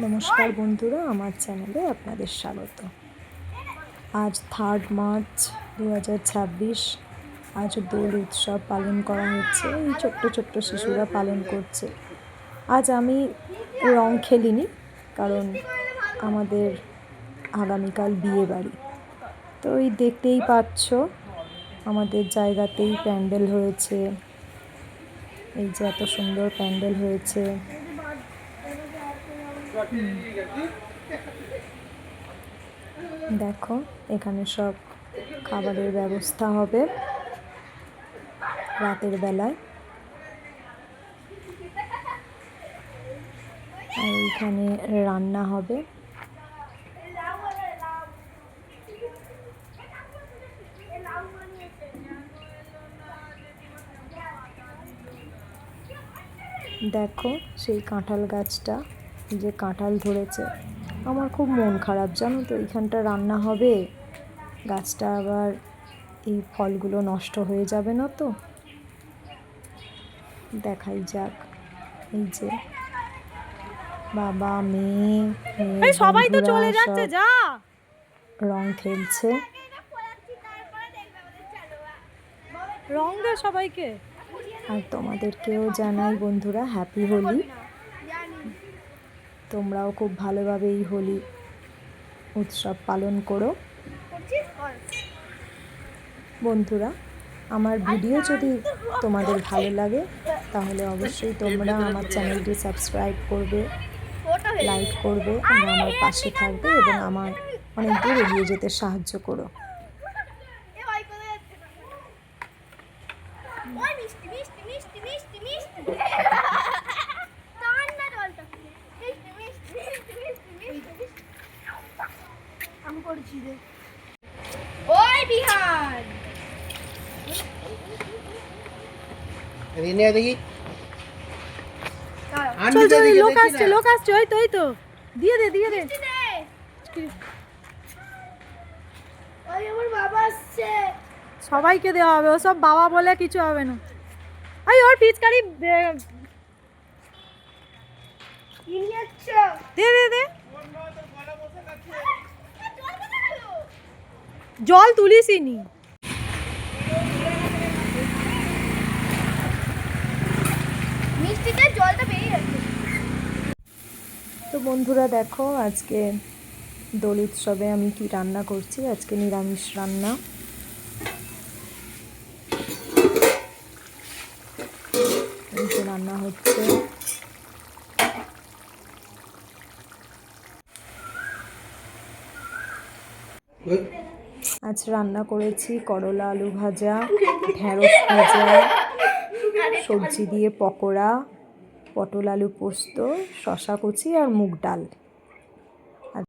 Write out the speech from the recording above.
নমস্কার বন্ধুরা, আমার চ্যানেলে আপনাদের স্বাগত। আজ 3 মার্চ 2026। আজ দোল উৎসব পালন করা হচ্ছে। এই ছোট্ট ছোট্ট শিশুরা পালন করছে। আজ আমি রং খেলিনি, কারণ আমাদের আগামীকাল বিয়ে বাড়ি। তো এই দেখতেই পাচ্ছ, আমাদের জায়গাতেই প্যান্ডেল হয়েছে। এই যে এত সুন্দর প্যান্ডেল হয়েছে। দেখো, এখানে সব খাবারের ব্যবস্থা হবে রাতের বেলায়। আর এইখানে রান্না হবে। দেখো সেই কাঁঠাল গাছটা, যে কাঁঠাল ধরেছে। আমার খুব মন খারাপ, জানো তো। এইখানটা রান্না হবে, গাছটা আবার এই ফলগুলো নষ্ট হয়ে যাবে না তো। দেখাই যাক। এই যে বাবা, মেয়ে, সবাই তো চলে যাচ্ছে, যা রং খেলছে। রং দে সবাইকে। আর তোমাদেরকেও জানাই বন্ধুরা, হ্যাপি হোলি। তোমরাও খুব ভালোভাবে এই হোলি উৎসব পালন করো। বন্ধুরা, আমার ভিডিও যদি তোমাদের ভালো লাগে, তাহলে অবশ্যই তোমরা আমার চ্যানেলটি সাবস্ক্রাইব করবে, লাইক করবে, আর আমার পাশে থাকবে এবং আমার অনেক দূর এগিয়ে যেতে সাহায্য করো। ওই বিহান দেখি লোক আসছে ওই তো দিয়ে দে ওই আমার বাবা আসছে। সবাইকে দেওয়া হবে, ও সব বাবা বলে কিছু হবে না। ওই ওর পিচকারি দে জল তুলিসনি। মিষ্টিতে জলটা বেরিয়ে যাচ্ছে। তো বন্ধুরা দেখো, আজকে দোল উৎসবে আমি কি রান্না করছি। আজকে নিরামিষ রান্না। এই যে রান্না হচ্ছে। আজ রান্না করেছি করলা আলু ভাজা, ঢেঁড়স ভাজা, সবজি দিয়ে পকোড়া, পটল আলু পোস্ত, শশা কুচি আর মুগ ডাল।